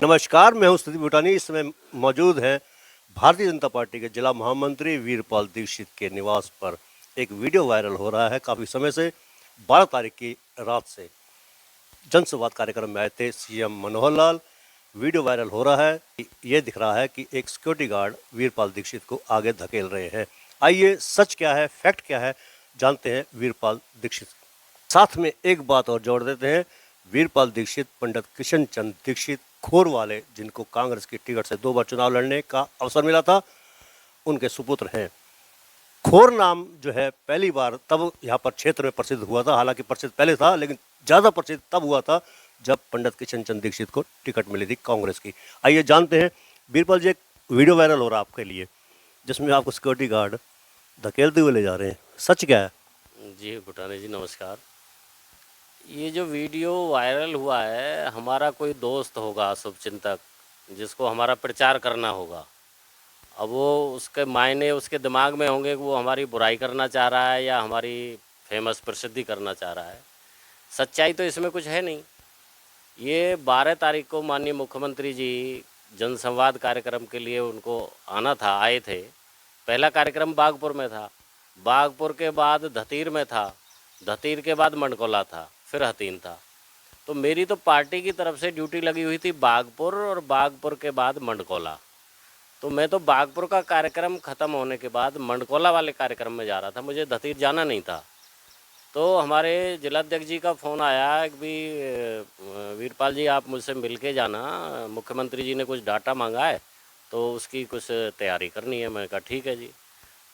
नमस्कार, मैं हूं स्तुति भूटानी। इस समय मौजूद हैं भारतीय जनता पार्टी के जिला महामंत्री वीरपाल दीक्षित के निवास पर। एक वीडियो वायरल हो रहा है काफ़ी समय से। 12 तारीख की रात से जनसंवाद कार्यक्रम में आए थे CM Manohar Lal. Video viral हो रहा है, ये दिख रहा है कि एक सिक्योरिटी गार्ड वीरपाल दीक्षित को आगे धकेल रहे हैं। आइए सच क्या है, फैक्ट क्या है, जानते हैं वीरपाल दीक्षित। साथ में एक बात और जोड़ देते हैं, वीरपाल दीक्षित पंडित किशन चंद दीक्षित खोर वाले, जिनको कांग्रेस की टिकट से 2 बार चुनाव लड़ने का अवसर मिला था, उनके सुपुत्र हैं। खोर नाम जो है पहली बार तब यहाँ पर क्षेत्र में प्रसिद्ध हुआ था, हालांकि प्रसिद्ध पहले था लेकिन ज़्यादा प्रसिद्ध तब हुआ था जब पंडित किशन चंद दीक्षित को टिकट मिली थी कांग्रेस की। आइए जानते हैं। वीरपाल जी, एक वीडियो वायरल हो रहा है आपके लिए जिसमें आपको सिक्योरिटी गार्ड धकेलते हुए ले जा रहे हैं, सच क्या है? जी भूटानी जी नमस्कार। ये जो वीडियो वायरल हुआ है, हमारा कोई दोस्त होगा शुभचिंतक जिसको हमारा प्रचार करना होगा। अब वो उसके मायने उसके दिमाग में होंगे कि वो हमारी बुराई करना चाह रहा है या हमारी फेमस प्रसिद्धि करना चाह रहा है। सच्चाई तो इसमें कुछ है नहीं। ये 12 तारीख को माननीय मुख्यमंत्री जी जनसंवाद कार्यक्रम के लिए उनको आना था, आए थे। पहला कार्यक्रम बागपुर में था, बागपुर के बाद धतीर में था, धतीर के बाद मंडकोला था, फिर हतीन था। तो मेरी तो पार्टी की तरफ से ड्यूटी लगी हुई थी बागपुर और बागपुर के बाद मंडकोला। तो मैं तो बागपुर का कार्यक्रम ख़त्म होने के बाद मंडकोला वाले कार्यक्रम में जा रहा था, मुझे धतीर जाना नहीं था। तो हमारे जिलाध्यक्ष जी का फ़ोन आया कि भी वीरपाल जी आप मुझसे मिल के जाना, मुख्यमंत्री जी ने कुछ डाटा मांगा है तो उसकी कुछ तैयारी करनी है। मैं कहा ठीक है जी।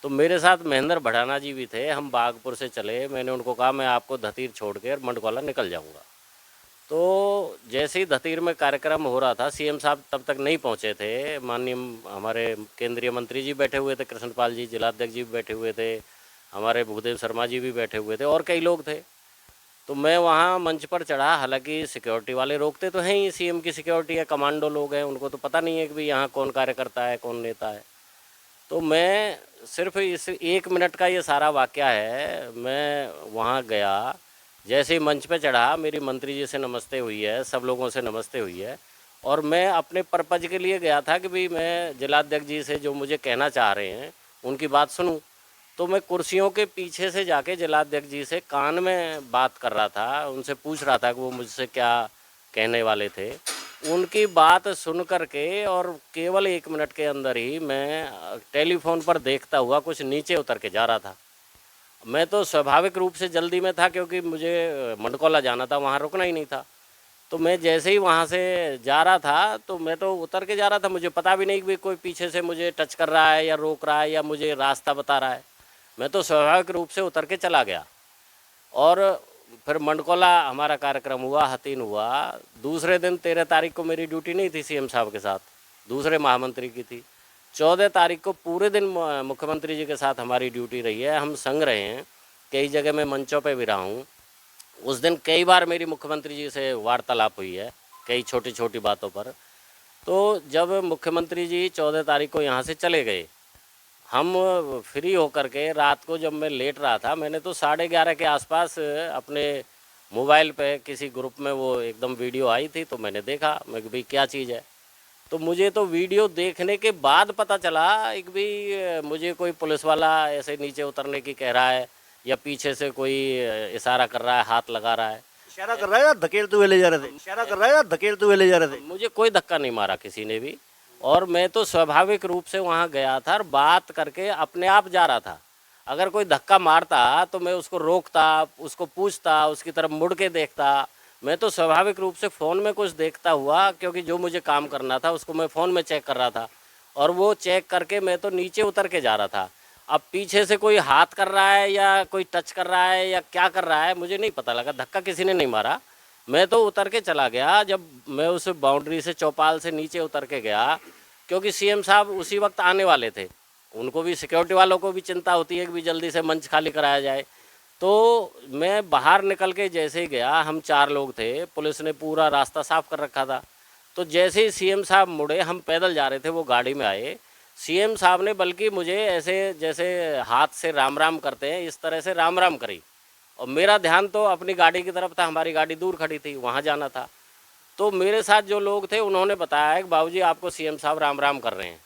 तो मेरे साथ महेंद्र भड़ाना जी भी थे। हम बागपुर से चले, मैंने उनको कहा मैं आपको धतीर छोड़ के और मंडकोला निकल जाऊंगा। तो जैसे ही धतीर में कार्यक्रम हो रहा था, सीएम साहब तब तक नहीं पहुंचे थे। माननीय हमारे केंद्रीय मंत्री जी बैठे हुए थे, कृष्णपाल जी जिलाध्यक्ष जी भी बैठे हुए थे, हमारे भूदेव शर्मा जी भी बैठे हुए थे और कई लोग थे। तो मैं वहाँ मंच पर चढ़ा, हालांकि सिक्योरिटी वाले रोकते तो हैं ही, सीएम की सिक्योरिटी है, कमांडो लोग हैं, उनको तो पता नहीं है कि भाई यहाँ कौन कार्यकर्ता है कौन नेता है। तो मैं सिर्फ इस 1 मिनट का ये सारा वाक़या है। मैं वहाँ गया, जैसे ही मंच पे चढ़ा मेरी मंत्री जी से नमस्ते हुई है, सब लोगों से नमस्ते हुई है और मैं अपने पर्पज़ के लिए गया था कि भाई मैं जिलाध्यक्ष जी से जो मुझे कहना चाह रहे हैं उनकी बात सुनूं। तो मैं कुर्सियों के पीछे से जाके जिलाध्यक्ष जी से कान में बात कर रहा था, उनसे पूछ रहा था कि वो मुझसे क्या कहने वाले थे। उनकी बात सुन कर के और केवल 1 मिनट के अंदर ही मैं टेलीफोन पर देखता हुआ कुछ नीचे उतर के जा रहा था। मैं तो स्वाभाविक रूप से जल्दी में था क्योंकि मुझे मंडकोला जाना था, वहाँ रुकना ही नहीं था। तो मैं जैसे ही वहाँ से जा रहा था तो मैं तो उतर के जा रहा था, मुझे पता भी नहीं कि कोई पीछे से मुझे टच कर रहा है या रोक रहा है या मुझे रास्ता बता रहा है। मैं तो स्वाभाविक रूप से उतर के चला गया और फिर मंडकोला हमारा कार्यक्रम हुआ, हतीन हुआ। दूसरे दिन 13 तारीख को मेरी ड्यूटी नहीं थी सीएम साहब के साथ, दूसरे महामंत्री की थी। 14 तारीख को पूरे दिन मुख्यमंत्री जी के साथ हमारी ड्यूटी रही है, हम संग रहे हैं, कई जगह मैं मंचों पे भी रहा हूँ। उस दिन कई बार मेरी मुख्यमंत्री जी से वार्तालाप हुई है, कई छोटी छोटी बातों पर। तो जब मुख्यमंत्री जी 14 तारीख को यहाँ से चले गए, हम फ्री होकर के रात को जब मैं लेट रहा था, मैंने तो 11:30 के आसपास अपने मोबाइल पे किसी ग्रुप में वो एकदम वीडियो आई थी तो मैंने देखा, मैं कि भाई क्या चीज़ है। तो मुझे तो वीडियो देखने के बाद पता चला एक भी मुझे कोई पुलिस वाला ऐसे नीचे उतरने की कह रहा है या पीछे से कोई इशारा कर रहा है, हाथ लगा रहा है। इशारा कर रहा है या धकेलते हुए ले जा रहे थे? इशारा कर रहा है या धकेलते हुए ले जा रहे थे? मुझे कोई धक्का नहीं मारा किसी ने भी और मैं तो स्वाभाविक रूप से वहाँ गया था और बात करके अपने आप जा रहा था। अगर कोई धक्का मारता तो मैं उसको रोकता, उसको पूछता, उसकी तरफ मुड़ के देखता। मैं तो स्वाभाविक रूप से फ़ोन में कुछ देखता हुआ, क्योंकि जो मुझे काम करना था उसको मैं फ़ोन में चेक कर रहा था और वो चेक करके मैं तो नीचे उतर के जा रहा था। अब पीछे से कोई हाथ कर रहा है या कोई टच कर रहा है या क्या कर रहा है मुझे नहीं पता लगा, धक्का किसी ने नहीं मारा। मैं तो उतर के चला गया। जब मैं उस बाउंड्री से चौपाल से नीचे उतर के गया, क्योंकि सीएम साहब उसी वक्त आने वाले थे, उनको भी सिक्योरिटी वालों को भी चिंता होती है कि भी जल्दी से मंच खाली कराया जाए। तो मैं बाहर निकल के जैसे ही गया, हम 4 लोग थे, पुलिस ने पूरा रास्ता साफ कर रखा था। तो जैसे ही सीएम साहब मुड़े, हम पैदल जा रहे थे, वो गाड़ी में आए। सीएम साहब ने बल्कि मुझे ऐसे जैसे हाथ से राम राम करते हैं इस तरह से राम राम करी और मेरा ध्यान तो अपनी गाड़ी की तरफ था, हमारी गाड़ी दूर खड़ी थी, वहाँ जाना था। तो मेरे साथ जो लोग थे उन्होंने बताया है कि बाबूजी आपको सीएम साहब राम राम कर रहे हैं।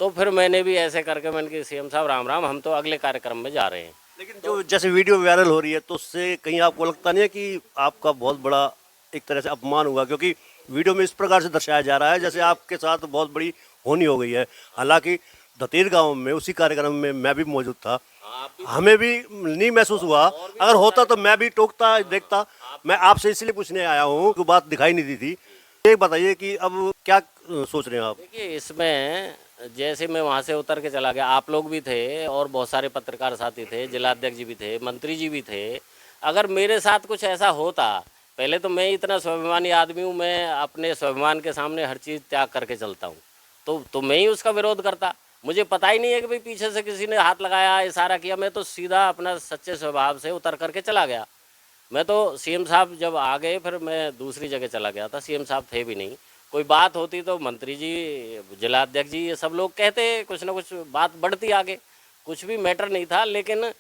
तो फिर मैंने भी ऐसे करके मैंने कि सीएम साहब राम राम, हम तो अगले कार्यक्रम में जा रहे हैं। लेकिन जो जैसे वीडियो वायरल हो रही है तो उससे कहीं आपको लगता नहीं है कि आपका बहुत बड़ा एक तरह से अपमान हुआ, क्योंकि वीडियो में इस प्रकार से दर्शाया जा रहा है जैसे आपके साथ बहुत बड़ी होनी हो गई है। हालांकि दतेर गांव में उसी कार्यक्रम में मैं भी मौजूद था, हमें भी नहीं महसूस हुआ। अगर होता तो मैं भी टोकता देखता। मैं आपसे इसलिए पूछने आया हूँ कि बात दिखाई नहीं दी थी। ये बताइए कि अब क्या सोच रहे हैं आप? देखिए इसमें जैसे मैं वहाँ से उतर के चला गया, आप लोग भी थे और बहुत सारे पत्रकार साथी थे, जिलाध्यक्ष जी भी थे, मंत्री जी भी थे। अगर मेरे साथ कुछ ऐसा होता, पहले तो मैं इतना स्वाभिमानी आदमी हूँ, मैं अपने स्वाभिमान के सामने हर चीज़ त्याग करके चलता हूँ। तो मैं ही उसका विरोध करता। मुझे पता ही नहीं है कि भाई पीछे से किसी ने हाथ लगाया, इशारा किया। मैं तो सीधा अपना सच्चे स्वभाव से उतर करके चला गया। मैं तो सीएम साहब जब आ गए फिर मैं दूसरी जगह चला गया था, सीएम साहब थे भी नहीं। कोई बात होती तो मंत्री जी, जिलाध्यक्ष जी, ये सब लोग कहते कुछ ना कुछ बात बढ़ती आगे, कुछ भी मैटर नहीं था। लेकिन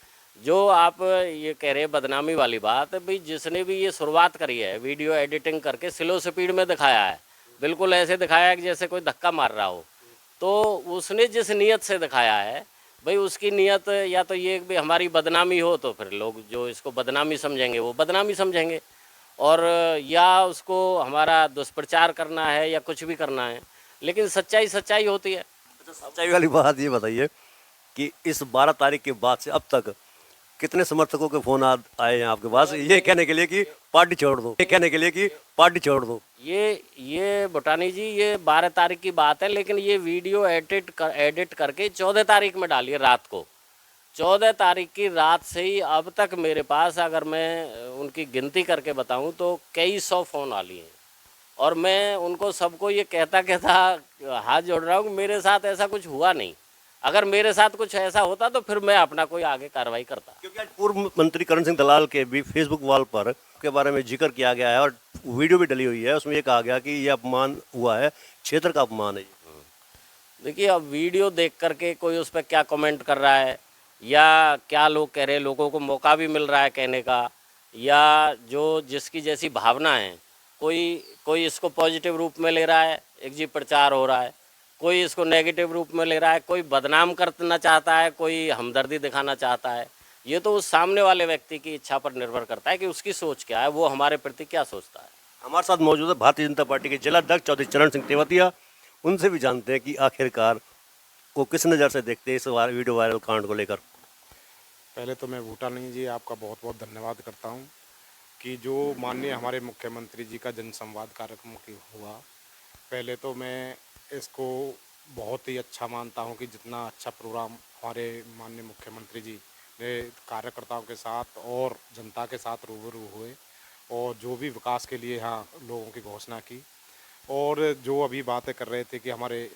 जो आप ये कह रहे बदनामी वाली बात, भाई जिसने भी ये शुरुआत करी है वीडियो एडिटिंग करके स्लो स्पीड में दिखाया है, बिल्कुल ऐसे दिखाया है कि जैसे कोई धक्का मार रहा हो। तो उसने जिस नीयत से दिखाया है, भाई उसकी नीयत या तो ये भी हमारी बदनामी हो, तो फिर लोग जो इसको बदनामी समझेंगे वो बदनामी समझेंगे, और या उसको हमारा दुष्प्रचार करना है या कुछ भी करना है। लेकिन सच्चाई सच्चाई होती है। अच्छा, सच्चाई वाली बात ये बताइए कि इस 12 तारीख के बाद से अब तक कितने समर्थकों के फोन आए हैं आपके पास ये कहने के लिए कि पार्टी छोड़ दो, ये कहने के लिए कि पार्टी छोड़ दो? ये भुटानी जी, ये 12 तारीख की बात है, लेकिन ये वीडियो एडिट करके 14 तारीख में डाली है रात को। 14 तारीख की रात से ही अब तक मेरे पास, अगर मैं उनकी गिनती करके बताऊं तो कई सौ फ़ोन आ लिए हैं। और मैं उनको सबको ये कहता कहता हाथ जोड़ रहा हूँ कि मेरे साथ ऐसा कुछ हुआ नहीं। अगर मेरे साथ कुछ ऐसा होता तो फिर मैं अपना कोई आगे कार्रवाई करता। क्योंकि आज पूर्व मंत्री करण सिंह दलाल के भी फेसबुक वॉल पर के बारे में जिक्र किया गया है और वीडियो भी डली हुई है, उसमें ये कहा गया कि ये अपमान हुआ है, क्षेत्र का अपमान है ये। देखिए अब वीडियो देख करके कोई उस पर क्या कमेंट कर रहा है या क्या लोग कह रहे हैं, लोगों को मौका भी मिल रहा है कहने का, या जो जिसकी जैसी भावना है, कोई कोई इसको पॉजिटिव रूप में ले रहा है, एक जी प्रचार हो रहा है, कोई इसको नेगेटिव रूप में ले रहा है, कोई बदनाम करना चाहता है, कोई हमदर्दी दिखाना चाहता है। ये तो उस सामने वाले व्यक्ति की इच्छा पर निर्भर करता है कि उसकी सोच क्या है, वो हमारे प्रति क्या सोचता है। हमारे साथ मौजूद है भारतीय जनता पार्टी के जिलाध्यक्ष चौधरी चरण सिंह तेवतिया। उनसे भी जानते हैं कि आखिरकार वो किस नज़र से देखते हैं इस वीडियो वायरल कांड को लेकर। पहले तो मैं भूटानी जी आपका बहुत बहुत धन्यवाद करता हूं कि जो माननीय हमारे मुख्यमंत्री जी का जनसंवाद कार्यक्रम की हुआ। पहले तो मैं इसको बहुत ही अच्छा मानता हूं कि जितना अच्छा प्रोग्राम हमारे माननीय मुख्यमंत्री जी ने कार्यकर्ताओं के साथ और जनता के साथ रूबरू हुए और जो भी विकास के लिए यहाँ लोगों की घोषणा की, और जो अभी बातें कर रहे थे कि हमारे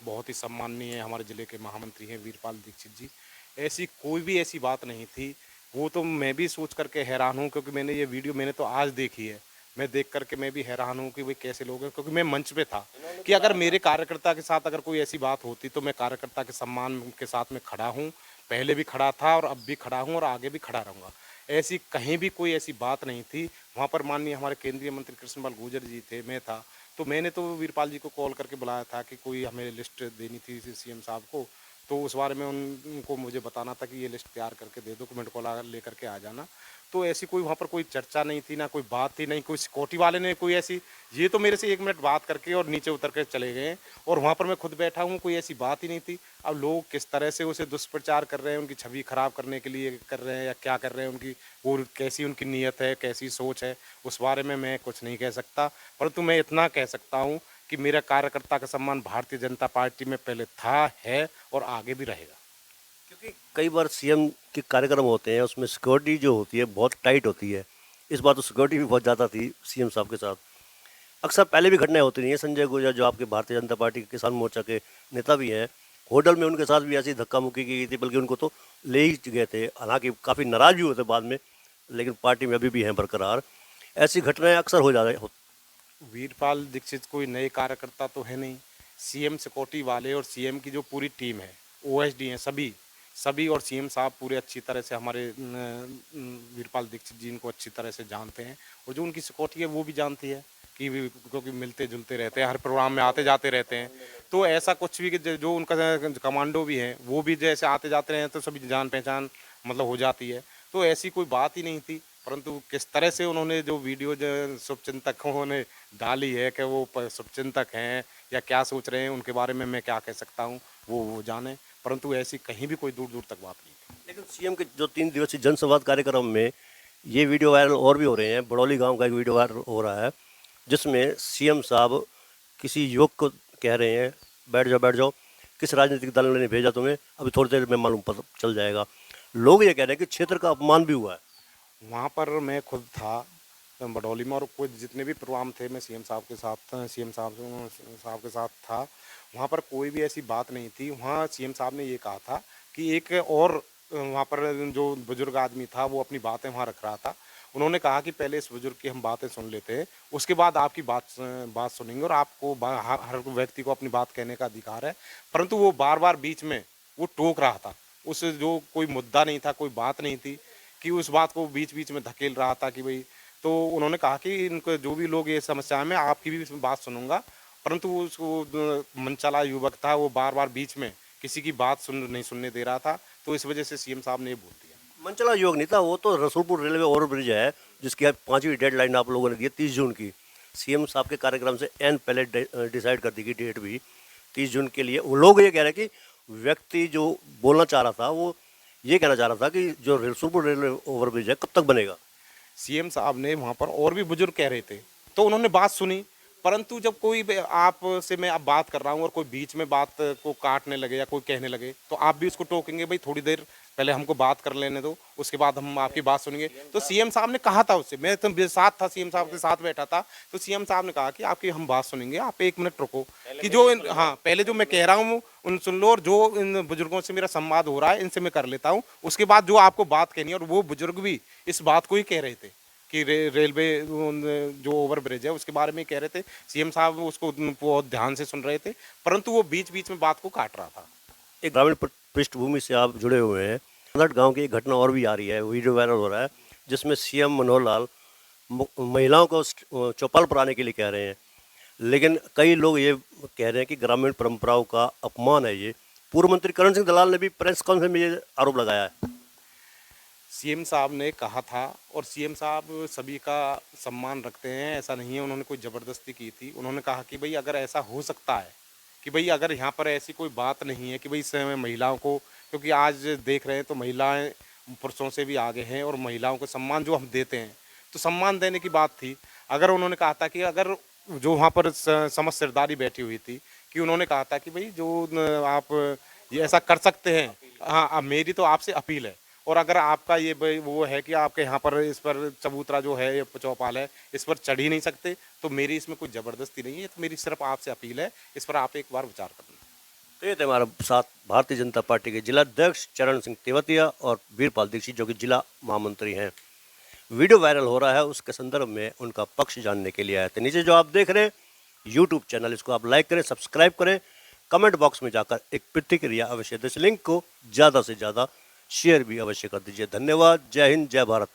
बहुत ही सम्माननीय हमारे ज़िले के महामंत्री हैं वीरपाल दीक्षित जी, ऐसी कोई भी ऐसी बात नहीं थी। वो तो मैं भी सोच करके हैरान हूँ, क्योंकि मैंने ये वीडियो मैंने तो आज देखी है। मैं देख करके मैं भी हैरान हूँ कि भाई कैसे लोग हैं, क्योंकि मैं मंच पे था कि अगर मेरे कार्यकर्ता के साथ अगर कोई ऐसी बात होती तो मैं कार्यकर्ता के सम्मान के साथ में खड़ा हूँ, पहले भी खड़ा था और अब भी खड़ा हूँ और आगे भी खड़ा रहूँगा। ऐसी कहीं भी कोई ऐसी बात नहीं थी। वहाँ पर माननीय हमारे केंद्रीय मंत्री कृष्णपाल गुर्जर जी थे, मैं था, तो मैंने तो वीरपाल जी को कॉल करके बुलाया था कि कोई हमें लिस्ट देनी थी सीएम साहब को। तो उस बारे में उनको मुझे बताना था कि ये लिस्ट तैयार करके दे दो, डॉक्यूमेंट को लेकर के आ जाना। तो ऐसी कोई वहाँ पर कोई चर्चा नहीं थी, ना कोई बात थी, नहीं कोई सिक्योरिटी वाले ने कोई ऐसी, ये तो मेरे से 1 मिनट बात करके और नीचे उतर कर चले गए और वहाँ पर मैं खुद बैठा हूँ, कोई ऐसी बात ही नहीं थी। अब लोग किस तरह से उसे दुष्प्रचार कर रहे हैं, उनकी छवि खराब करने के लिए कर रहे हैं या क्या कर रहे हैं, उनकी वो कैसी उनकी नीयत है, कैसी सोच है, उस बारे में मैं कुछ नहीं कह सकता। परंतु मैं इतना कह सकता हूँ कि मेरा कार्यकर्ता का सम्मान भारतीय जनता पार्टी में पहले था, है और आगे भी रहेगा। क्योंकि कई बार सीएम के कार्यक्रम होते हैं उसमें सिक्योरिटी जो होती है बहुत टाइट होती है। इस बार तो सिक्योरिटी भी बहुत ज़्यादा थी सीएम साहब के साथ। अक्सर पहले भी घटनाएं होती रही हैं। संजय गुर्जर जो आपके भारतीय जनता पार्टी के किसान मोर्चा के नेता भी हैं, होटल में उनके साथ भी ऐसी धक्का मुक्की की गई थी, बल्कि उनको तो ले ही गए थे। हालांकि काफ़ी नाराज भी हुए थे बाद में, लेकिन पार्टी में अभी भी हैं बरकरार। ऐसी घटनाएं अक्सर हो जा रही। वीरपाल दीक्षित कोई नए कार्यकर्ता तो है नहीं। सीएम सिक्योरिटी वाले और सीएम की जो पूरी टीम है, ओएसडी हैं, सभी और सीएम साहब पूरे अच्छी तरह से हमारे वीरपाल दीक्षित जी इनको अच्छी तरह से जानते हैं और जो उनकी सिक्योरिटी है वो भी जानती है। कि क्योंकि मिलते जुलते रहते हैं, हर प्रोग्राम में आते जाते रहते हैं, तो ऐसा कुछ भी कि जो उनका कमांडो भी हैं वो भी जैसे आते जाते रहे तो सभी जान पहचान मतलब हो जाती है। तो ऐसी कोई बात ही नहीं थी, परंतु किस तरह से उन्होंने जो वीडियो जो शुभचिंतकों ने डाली है कि वो शुभचिंतक हैं या क्या सोच रहे हैं उनके बारे में मैं क्या कह सकता हूँ, वो जाने, परंतु ऐसी कहीं भी कोई दूर दूर तक बात नहीं थी। लेकिन सीएम के जो 3 दिवसीय जनसंवाद कार्यक्रम में ये वीडियो वायरल और भी हो रहे हैं। बड़ौली गांव का एक वीडियो वायरल हो रहा है जिसमें सीएम साहब किसी युवक को कह रहे हैं बैठ जाओ, किस राजनीतिक दल ने भेजा तुम्हें, अभी थोड़ी देर में मालूम पता चल जाएगा। लोग ये कह रहे हैं कि क्षेत्र का अपमान भी हुआ है। वहाँ पर मैं खुद था बडौली में, और कुछ जितने भी प्रोग्राम थे मैं सीएम साहब के साथ था। वहाँ पर कोई भी ऐसी बात नहीं थी। वहाँ सीएम साहब ने ये कहा था कि एक और वहाँ पर जो बुजुर्ग आदमी था वो अपनी बातें वहाँ रख रहा था। उन्होंने कहा कि पहले इस बुजुर्ग की हम बातें सुन लेते हैं, उसके बाद आपकी बात सुनेंगे, और आपको हर व्यक्ति को अपनी बात कहने का अधिकार है। परंतु वो बार बार बीच में वो टोक रहा था, उस जो कोई मुद्दा नहीं था, कोई बात नहीं थी, कि उस बात को बीच बीच में धकेल रहा था कि भाई। तो उन्होंने कहा कि इनको जो भी लोग ये समस्या में आपकी भी बात सुनूंगा, परंतु उसको मनचला युवक था, वो बार बार बीच में किसी की बात नहीं सुनने दे रहा था। तो इस वजह से सीएम साहब ने ये बोल दिया। मनचला योग नहीं था, वो तो रसूलपुर रेलवे ओवरब्रिज है जिसकी 5वीं डेडलाइन आप लोगों ने दी है 30 जून की। सीएम साहब के कार्यक्रम से एन पहले डिसाइड कर दी गई डेट भी 30 जून के लिए। वो लोग ये कह रहे हैं कि व्यक्ति जो बोलना चाह रहा था वो ये कहना चाह रहा था कि जो रसूलपुर रेलवे ओवरब्रिज है कब तक बनेगा। सीएम साहब ने वहाँ पर और भी बुजुर्ग कह रहे थे तो उन्होंने बात सुनी, परंतु जब कोई आप से मैं अब बात कर रहा हूँ और कोई बीच में बात को काटने लगे या कोई कहने लगे तो आप भी उसको टोकेंगे, भाई थोड़ी देर पहले हमको बात कर लेने दो, उसके बाद हम आपकी बात सुनेंगे। तो सीएम साहब ने कहा था उससे, मैं तो साथ था, सीएम साहब के साथ बैठा था, तो सीएम साहब ने कहा कि आपकी हम बात सुनेंगे, आप 1 मिनट रुको कि जो हाँ पहले जो मैं कह रहा हूँ उन सुन लो, और जो इन बुजुर्गों से मेरा संवाद हो रहा है इनसे मैं कर लेता हूँ, उसके बाद जो आपको बात कहनी है। और वो बुजुर्ग भी इस बात को ही कह रहे थे कि रेलवे जो ओवरब्रिज है उसके बारे में कह रहे थे। सीएम साहब उसको बहुत ध्यान से सुन रहे थे, परंतु वो बीच बीच में बात को काट रहा था। एक ग्रामीण पृष्ठभूमि से आप जुड़े हुए हैं। गांव की एक घटना और भी आ रही है, वीडियो वायरल हो रहा है जिसमें सीएम मनोहर लाल महिलाओं को चौपाल पर आने के लिए कह रहे हैं, लेकिन कई लोग ये कह रहे हैं कि ग्रामीण परंपराओं का अपमान है ये। पूर्व मंत्री करण सिंह दलाल ने भी प्रेस कॉन्फ्रेंस में ये आरोप लगाया है। सीएम साहब ने कहा था, और सीएम साहब सभी का सम्मान रखते हैं, ऐसा नहीं है उन्होंने कोई ज़बरदस्ती की थी। उन्होंने कहा कि भाई अगर ऐसा हो सकता है कि भाई अगर यहाँ पर ऐसी कोई बात नहीं है कि भाई इस महिलाओं को, क्योंकि आज देख रहे हैं तो महिलाएं पुरुषों से भी आगे हैं, और महिलाओं को सम्मान जो हम देते हैं तो सम्मान देने की बात थी। अगर उन्होंने कहा था कि अगर जो वहाँ पर समझ सरदारी बैठी हुई थी कि उन्होंने कहा था कि भाई जो आप ये ऐसा कर सकते हैं, हाँ मेरी तो आपसे अपील है, और अगर आपका ये वो है कि आपके यहाँ पर इस पर चबूतरा जो है चौपाल है इस पर चढ़ ही नहीं सकते, तो मेरी इसमें कोई ज़बरदस्ती नहीं है, तो मेरी सिर्फ आपसे अपील है, इस पर आप एक बार विचार करना। तो ये थे हमारे साथ भारतीय जनता पार्टी के जिलाध्यक्ष चरण सिंह तेवतिया और वीरपाल दीक्षित जो कि जिला महामंत्री हैं। वीडियो वायरल हो रहा है, उसके संदर्भ में उनका पक्ष जानने के लिए आए थे। नीचे जो आप देख रहे हैं यूट्यूब चैनल, इसको आप लाइक करें, सब्सक्राइब करें, कमेंट बॉक्स में जाकर एक प्रतिक्रिया अवश्य दें। इस लिंक को ज़्यादा से ज़्यादा शेयर भी अवश्य कर दीजिए। धन्यवाद। जय हिंद, जय भारत।